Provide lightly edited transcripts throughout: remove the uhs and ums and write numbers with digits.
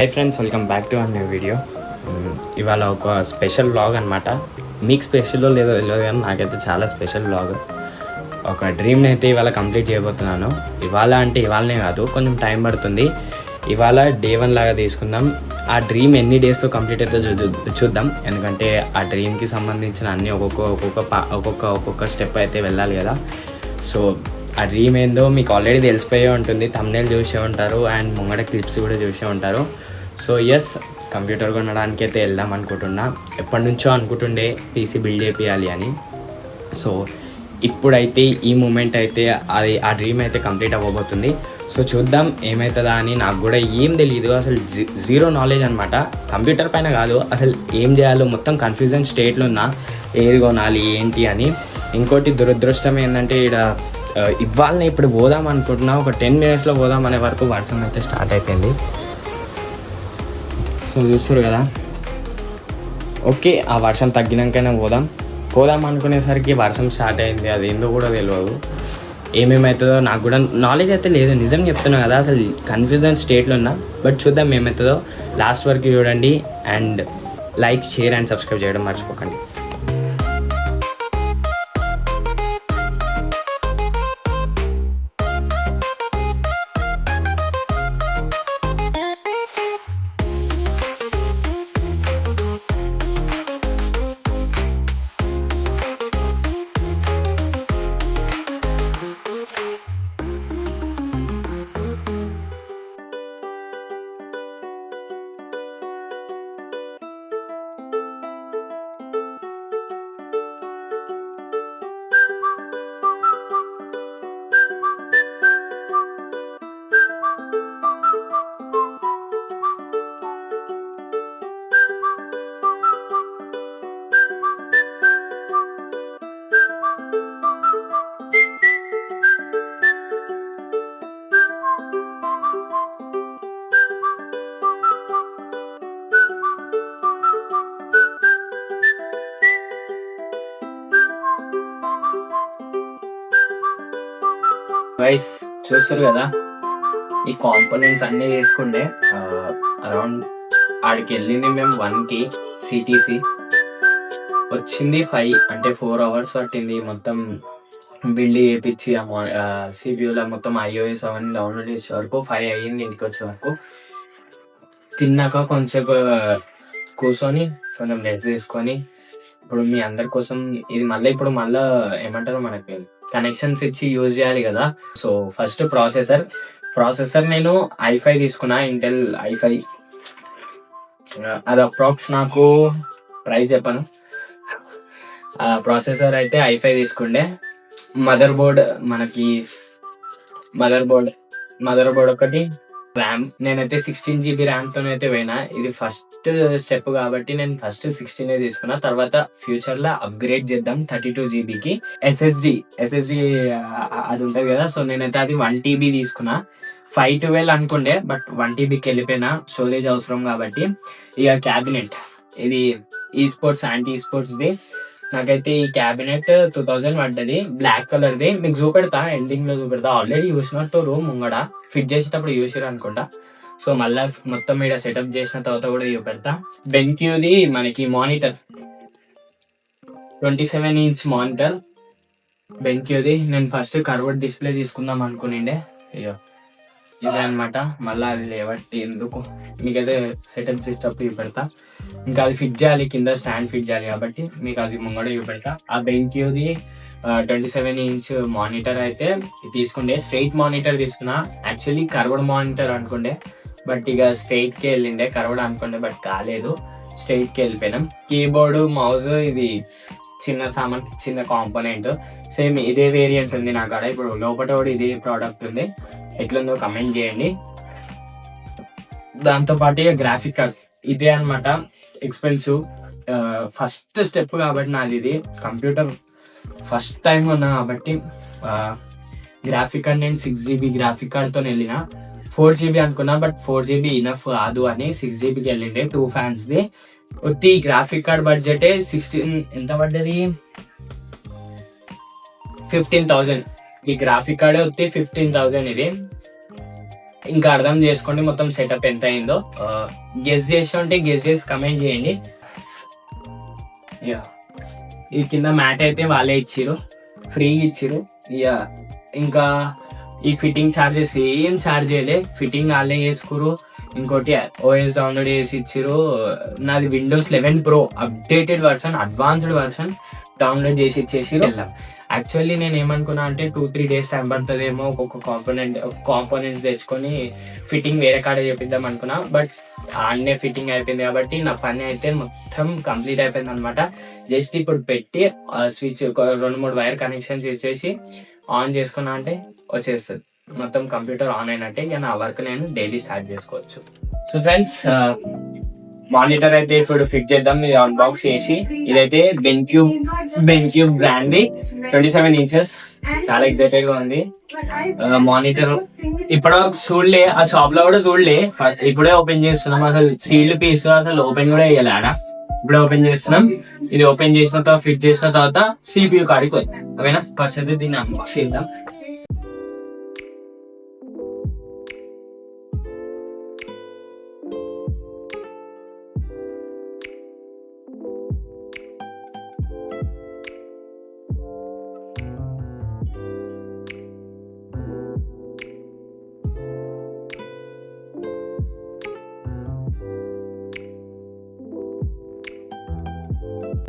Hi friends, welcome back to an new video. ఇవాళ ఒక special vlog అనమాట. మీకు స్పెషల్లో లేదో తెలియదు కానీ నాకైతే చాలా స్పెషల్ వ్లాగ్. ఒక డ్రీమ్ని అయితే ఇవాళ కంప్లీట్ చేయబోతున్నాను. ఇవాళ అంటే ఇవాళనే కాదు, కొంచెం టైం పడుతుంది. ఇవాళ డే 1 లాగా తీసుకుందాం. ఆ డ్రీమ్ ఎన్ని డేస్లో కంప్లీట్ అయితే చూద్దాం. ఎందుకంటే ఆ డ్రీమ్కి సంబంధించిన అన్నీ ఒక్కొక్క స్టెప్ అయితే వెళ్ళాలి కదా. సో ఆ డ్రీమ్ ఏందో మీకు ఆల్రెడీ తెలిసిపోయే ఉంటుంది, థంబ్నెయిల్ చూసే ఉంటారు అండ్ ముంగడ క్లిప్స్ కూడా చూసే ఉంటారు. సో ఎస్, కంప్యూటర్ కొనడానికి అయితే వెళ్దాం అనుకుంటున్నా. ఎప్పటి నుంచో అనుకుంటుండే పీసీ బిల్డ్ చేయాలి అని. సో ఇప్పుడైతే ఈ మూమెంట్ అయితే అది ఆ డ్రీమ్ అయితే కంప్లీట్ అవ్వబోతుంది. సో చూద్దాం ఏమవుతుందా అని. నాకు కూడా ఏం తెలియదు, అసలు జీరో నాలెడ్జ్ అనమాట. కంప్యూటర్ పైన కాదు, అసలు ఏం చేయాలో మొత్తం కన్ఫ్యూజన్ స్టేట్లో ఉన్నా, ఏది కొనాలి ఏంటి అని. ఇంకోటి దురదృష్టం ఏంటంటే ఇవాళ ఇప్పుడు పోదాం అనుకుంటున్నా, ఒక 10 minutesలో పోదాం అనే వరకు వర్షం అయితే స్టార్ట్ అయిపోయింది. సో చూస్తారు కదా. ఓకే, ఆ వర్షం తగ్గినాకైనా పోదాం అనుకునేసరికి వర్షం స్టార్ట్ అయింది. అది ఏందో కూడా తెలియదు, ఏమేమవుతుందో నాకు కూడా నాలెడ్జ్ అయితే లేదు. నిజం చెప్తున్నా కదా, అసలు కన్ఫ్యూజన్ స్టేట్లో ఉన్నా. బట్ చూద్దాం ఏమవుతుందో. లాస్ట్ వరకు చూడండి and like, share and subscribe చేయడం మర్చిపోకండి. వైస్ చూస్తారు కదా, ఈ కాంపోనెంట్స్ అన్నీ వేసుకుంటే అరౌండ్ ఆడికి వెళ్ళింది మేము 1కి సిటీసీ వచ్చింది 5, అంటే 4 hours పట్టింది. మొత్తం బిల్డ్ చేయించి సిపియూలో మొత్తం iOS అవన్నీ డౌన్లోడ్ చేసే వరకు 5 అయ్యింది. ఇంటికి వచ్చే వరకు తిన్నాక కొంచెంసేపు కూర్చొని కొంచెం రెస్ట్ చేసుకొని ఇప్పుడు మీ అందరి కోసం ఇది మళ్ళీ ఏమంటారు, మనకి కనెక్షన్స్ ఇచ్చి యూజ్ చేయాలి కదా. సో ఫస్ట్ ప్రాసెసర్ నేను i5 తీసుకున్నా, ఇంటెల్ i5. అది అప్రాక్స్ నాకు ప్రైస్ చెప్పను. ప్రాసెసర్ అయితే i5 తీసుకుండే. మదర్ బోర్డ్ ఒకటి, ర్యామ్ నేనైతే 16 GB ర్యామ్తో అయితే పోయినా. ఇది ఫస్ట్ స్టెప్ కాబట్టి నేను ఫస్ట్ 16 తీసుకున్నా. తర్వాత ఫ్యూచర్ లో అప్గ్రేడ్ చేద్దాం 32 GBకి. ఎస్ఎస్డి అది ఉంటది కదా. సో నేనైతే అది 1 TB తీసుకున్నా. 512 అనుకుండే, బట్ 1 TBకి వెళ్ళిపోయినా, స్టోరేజ్ అవసరం కాబట్టి. ఇక క్యాబినెట్, ఇది యాంటీ స్పోర్ట్స్ది. నాకైతే ఈ క్యాబినెట్ 2000 పడ్డది, బ్లాక్ కలర్ది. మీకు చూపెడతా, ఎండింగ్ లో చూపెడతా. ఆల్రెడీ చూసినట్టు రూమ్ ముంగడ ఫిట్ చేసేటప్పుడు చూసిరు అనుకుంటా. సో మళ్ళీ మొత్తం మీద సెటప్ చేసిన తర్వాత కూడా చూపెడతా. బెంక్యూది మనకి మానిటర్ 27 inch మానిటర్ బెంక్యూది. నేను ఫస్ట్ కర్వ్డ్ డిస్ప్లే తీసుకుందాం అనుకునిండే. అయ్యో ఇదే అనమాట. మళ్ళీ అది లేవట్టి ఎందుకు, మీకైతే సెటప్ చేసేటప్పుడు చూపెడతా. ఇంకా అది ఫిట్ చేయాలి, కింద స్టాండ్ ఫిట్ చేయాలి కాబట్టి మీకు అది ముంగడ చూపెడతా. ఆ బెంక్యూది 27 inch మానిటర్ అయితే తీసుకుండే. స్ట్రైట్ మానిటర్ తీసుకున్నా. యాక్చువల్లీ కర్వ్డ్ మానిటర్ అనుకుండే, బట్ ఇక స్ట్రైట్కి వెళ్ళిండే. కర్వ్డ్ అనుకుండే బట్ కాలేదు, స్ట్రైట్కి వెళ్ళిపోయినాం. కీబోర్డు, మౌజ్ ఇది చిన్న కాంపోనెంట్. సేమ్ ఇదే వేరియంట్ ఉంది నా కాడ. ఇప్పుడు లోపల కూడా ఇదే ప్రోడక్ట్ ఉంది. ఎట్లుందో కమెంట్ చేయండి. దాంతోపాటు గ్రాఫిక్ కార్డ్ ఇదే అనమాట. ఎక్స్పెన్సివ్ ఫస్ట్ స్టెప్ కాబట్టి నాది ఇది. కంప్యూటర్ ఫస్ట్ టైం ఉన్నా కాబట్టి గ్రాఫిక్ కార్డ్ నేను 6 GB గ్రాఫిక్ కార్డ్తో వెళ్ళిన. 4 GB అనుకున్నా, బట్ 4 GB ఇనఫ్ కాదు అని 6 GBకి వెళ్ళిండే. 2 fans ఒత్తి గ్రాఫిక్ కార్డ్ బడ్జెట్ 16 ఎంత పడ్డది, 15,000. ఈ గ్రాఫిక్ కార్డే వచ్చి 15,000. ఇది ఇంకా అర్థం చేసుకోండి మొత్తం సెటప్ ఎంత అయిందో. గెస్ చేసి ఉంటే గెస్ చేసి కమెంట్ చేయండి. ఈ కింద మ్యాట్ అయితే వాళ్ళే ఇచ్చిరు, ఫ్రీగా ఇచ్చిరు. ఇంకా ఈ ఫిట్టింగ్ ఛార్జెస్ ఏం ఛార్జ్ చేయలే, ఫిట్టింగ్ వాళ్ళే చేసుకురు. ఇంకోటి ఓఎస్ డౌన్లోడ్ చేసి ఇచ్చిరు. నాది Windows 11 Pro updated version, advanced version download చేసి ఇచ్చేసి వెళ్ళాం. యాక్చువల్లీ నేను ఏమనుకున్నా అంటే 2-3 days టైం పడుతుందేమో ఒక్కొక్క కాంపోనెంట్స్ తెచ్చుకొని ఫిట్టింగ్ వేరే కాడ చేపిద్దాం అనుకున్నా. బట్ అన్నే ఫిట్టింగ్ అయిపోయింది కాబట్టి నా పని అయితే మొత్తం కంప్లీట్ అయిపోయింది అనమాట. జస్ట్ ఇప్పుడు పెట్టి స్విచ్ 2-3 వైర్ కనెక్షన్స్ ఇచ్చేసి ఆన్ చేసుకున్నా అంటే వచ్చేస్తుంది, మొత్తం కంప్యూటర్ ఆన్ అయినట్టే. ఇక నా వర్క్ నేను డైలీ స్టార్ట్ చేసుకోవచ్చు. సో ఫ్రెండ్స్, మానిటర్ అయితే ఇప్పుడు ఫిక్స్ చేద్దాం. ఇది అన్బాక్స్ చేసి, ఇదైతే బెన్క్యూబ్ బ్రాండ్ 27 inches. చాలా ఎక్సైటెడ్ గా ఉంది. మానిటర్ ఇప్పటివరకు చూడలే, ఆ షాప్ లో కూడా చూడలే. ఫస్ట్ ఇప్పుడే ఓపెన్ చేస్తున్నాం. అసలు సీల్డ్ పీస్ అసలు ఓపెన్ కూడా వేయాలి ఆడ. ఇప్పుడే ఓపెన్ చేస్తున్నాం. ఇది ఓపెన్ చేసిన తర్వాత ఫిట్ చేసిన తర్వాత CPU కాడికి వద్దాం. ఓకేనా? ఫస్ట్ అయితే దీన్ని అన్బాక్స్ చేద్దాం.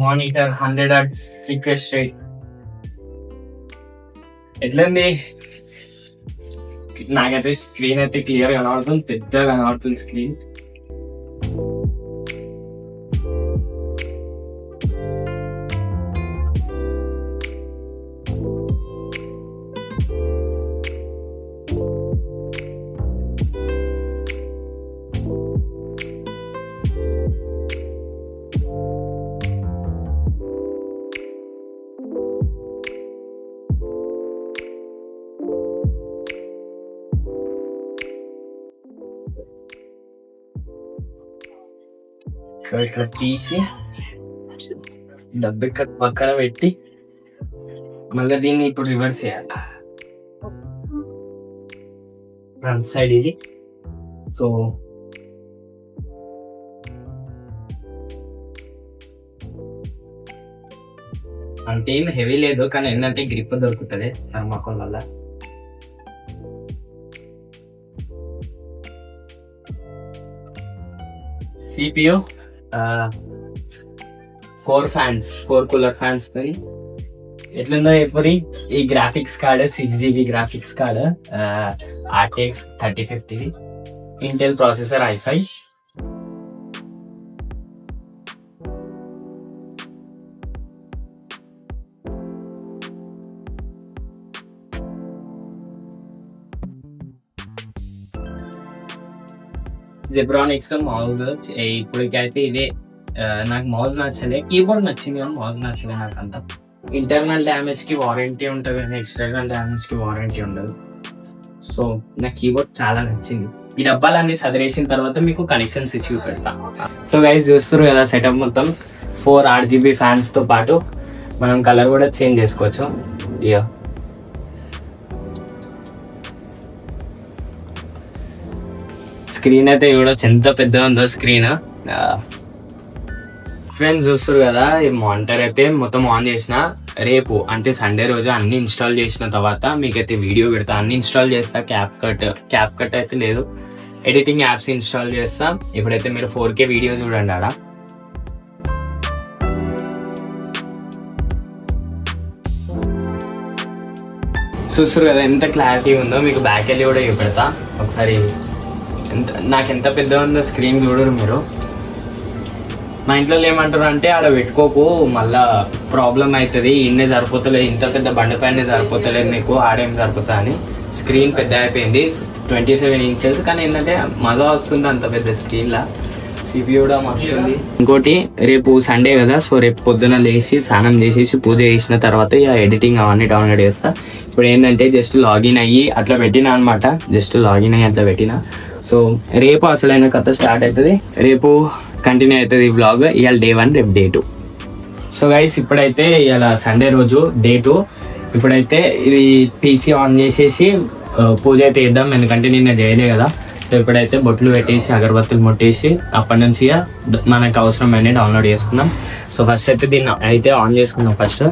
Monitor 100 Hz refresh rate. ఎట్లుంది? నాకైతే స్క్రీన్ అయితే క్లియర్ కనబడుతుంది, పెద్దగా కనబడుతుంది స్క్రీన్. ఇట్లా తీసి డబ్బు ఇక్కడ పక్కన పెట్టి మళ్ళీ దీన్ని ఇప్పుడు రివర్స్ చేయాలి. ఫ్రంట్ సైడ్ ఇది. సో అంతేం హెవీ లేదు, కానీ ఏంటంటే గ్రిప్ దొరుకుతుంది థర్మాకోల్ వల్ల. CPU 4 కూలర్ ఫ్యాన్స్ తో. ఎట్లుందో ఎప్పుడు ఈ graphics card 6GB graphics card, RTX 3050, Intel processor i5. Zebronics mouse. ఇప్పటికైతే ఇదే. నాకు మౌజ్ నచ్చలే, కీబోర్డ్ నచ్చింది కానీ మౌజ్ నచ్చలే నాకు అంతా. ఇంటర్నల్ డ్యామేజ్ కి వారంటీ ఉంటుంది కానీ ఎక్స్టర్నల్ డ్యామేజ్ కి వారంటీ ఉండదు. సో నాకు కీబోర్డ్ చాలా నచ్చింది. ఈ డబ్బాలన్నీ సదిరేసిన తర్వాత మీకు కనెక్షన్స్ ఇచ్చి పెడతా. సో గైస్ చూస్తారు కదా సెటప్ మొత్తం. 4 RGB ఫ్యాన్స్ తో పాటు మనం కలర్ కూడా చేంజ్ చేసుకోవచ్చు. స్క్రీన్ అయితే చూడొచ్చు ఎంత పెద్దగా ఉందో స్క్రీన్. ఫ్రెండ్స్ చూస్తారు కదా, ఈ మానిటర్ అయితే మొత్తం ఆన్ చేసిన. రేపు అంటే సండే రోజు అన్ని ఇన్స్టాల్ చేసిన తర్వాత మీకైతే వీడియో పెడతా. అన్ని ఇన్స్టాల్ చేస్తా. క్యాప్ కట్ అయితే లేదు, ఎడిటింగ్ యాప్స్ ఇన్స్టాల్ చేస్తా. ఇప్పుడైతే మీరు 4K వీడియో చూడండి ఆడ. చూస్తారు కదా ఎంత క్లారిటీ ఉందో. మీకు బ్యాక్ వెళ్ళి కూడా చూపెడతా ఒకసారి. నాకు ఎంత పెద్దగా ఉందో స్క్రీన్ చూడరు మీరు. మా ఇంట్లో ఏమంటారు అంటే ఆడ పెట్టుకోకు మళ్ళా ప్రాబ్లం అవుతుంది, ఇన్నే సరిపోతలేదు, ఇంత పెద్ద బండి పైన సరిపోతలేదు నీకు, ఆడేం సరిపోతా అని. స్క్రీన్ పెద్ద అయిపోయింది, 27 inches. కానీ ఏంటంటే మజా వస్తుంది అంత పెద్ద స్క్రీన్లా. CPU కూడా మస్తుంది. ఇంకోటి రేపు సండే కదా, సో రేపు పొద్దున లేచి స్నానం చేసేసి పూజ చేసిన తర్వాత ఇక ఎడిటింగ్ అవన్నీ డౌన్లోడ్ చేస్తా. ఇప్పుడు ఏంటంటే జస్ట్ లాగిన్ అయ్యి అట్లా పెట్టినా అనమాట. జస్ట్ లాగిన్ అయ్యి అట్లా పెట్టినా. సో రేపు అసలైన కథ స్టార్ట్ అవుతుంది. రేపు కంటిన్యూ అవుతుంది ఈ వ్లాగ్. ఇవాళ Day 1, రేపు Day 2. సో గైస్ ఇప్పుడైతే ఇవాళ సండే రోజు Day 2. ఇప్పుడైతే ఇది PC ఆన్ చేసేసి పూజ అయితే చేద్దాం, ఎందుకంటే నిన్న చేయలే కదా. సో ఇప్పుడైతే బొట్లు పెట్టేసి అగరబత్తులు ముట్టేసి అప్పటి నుంచి మనకు అవసరమైన డౌన్లోడ్ చేసుకుందాం. సో ఫస్ట్ అయితే దీన్ని అయితే ఆన్ చేసుకుందాం ఫస్ట్.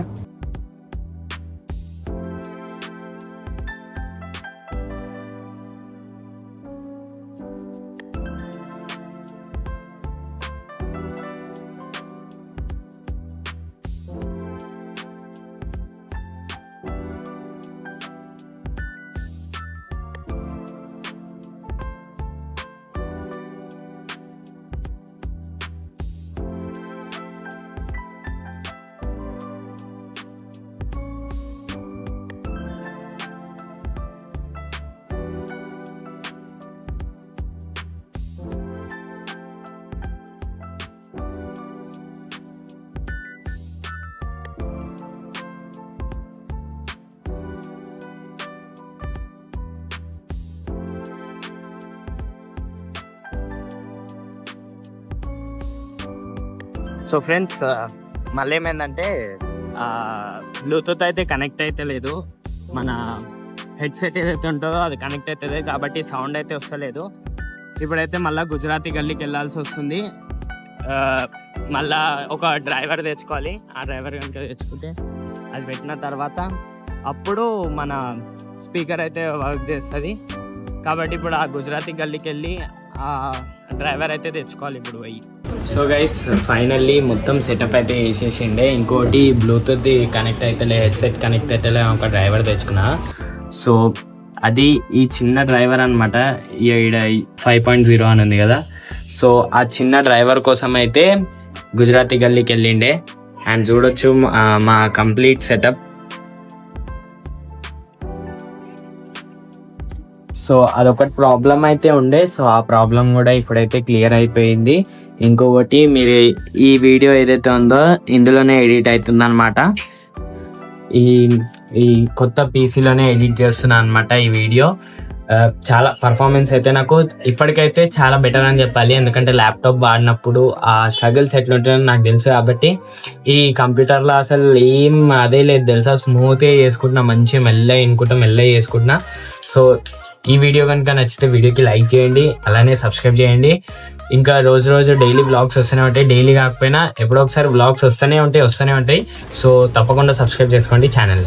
సో ఫ్రెండ్స్, మళ్ళీ ఏమైందంటే బ్లూటూత్ అయితే కనెక్ట్ అయితే లేదు, మన హెడ్సెట్ ఏదైతే ఉంటుందో అది కనెక్ట్ అవుతుంది కాబట్టి సౌండ్ అయితే వస్తలేదు. ఇప్పుడైతే మళ్ళీ గుజరాతీ గల్లీకి వెళ్ళాల్సి వస్తుంది. మళ్ళా ఒక డ్రైవర్ తెచ్చుకోవాలి. ఆ డ్రైవర్ కనుక తెచ్చుకుంటే అది పెట్టిన తర్వాత అప్పుడు మన స్పీకర్ అయితే వర్క్ చేస్తుంది. కాబట్టి ఇప్పుడు ఆ గుజరాతీ గల్లీకి వెళ్ళి ఆ డ్రైవర్ అయితే తెచ్చుకోవాలి ఇప్పుడు పోయి. సో గైస్, ఫైనల్లీ మొత్తం సెటప్ అయితే వేసేసిండే. ఇంకోటి బ్లూటూత్ కనెక్ట్ అవుతలే, హెడ్సెట్ కనెక్ట్ అవుతలే, ఒక డ్రైవర్ తెచ్చుకున్నా. సో అది ఈ చిన్న డ్రైవర్ అనమాట. ఈడ 5.0 అని ఉంది కదా. సో ఆ చిన్న డ్రైవర్ కోసం అయితే గుజరాతీ గల్లీకి వెళ్ళిండే. అండ్ చూడొచ్చు మా కంప్లీట్ సెటప్. సో అదొకటి ప్రాబ్లం అయితే ఉండే. సో ఆ ప్రాబ్లం కూడా ఇప్పుడైతే క్లియర్ అయిపోయింది. ఇంకొకటి, మీరు ఈ వీడియో ఏదైతే ఉందో ఇందులోనే ఎడిట్ అవుతుంది అనమాట. ఈ కొత్త పీసీలోనే ఎడిట్ చేస్తున్నాను అనమాట ఈ వీడియో. చాలా పర్ఫార్మెన్స్ అయితే నాకు ఇప్పటికైతే చాలా బెటర్ అని చెప్పాలి. ఎందుకంటే ల్యాప్టాప్ వాడినప్పుడు ఆ స్ట్రగుల్స్ ఎట్లుంటుందో నాకు తెలుసు. కాబట్టి ఈ కంప్యూటర్లో అసలు ఏం అదే లేదు తెలుసా, స్మూత్గా చేసుకుంటున్నా, మంచిగా మెల్లగా చేసుకుంటున్నా. సో ఈ వీడియో కనుక నచ్చితే వీడియోకి లైక్ చేయండి, అలానే సబ్స్క్రైబ్ చేయండి. ఇంకా రోజు డైలీ వ్లాగ్స్ వస్తూనే ఉంటాయి. డైలీ కాకపోయినా ఎప్పుడో ఒకసారి వ్లాగ్స్ వస్తూనే ఉంటాయి. సో తప్పకుండా సబ్స్క్రైబ్ చేసుకోండి ఛానల్.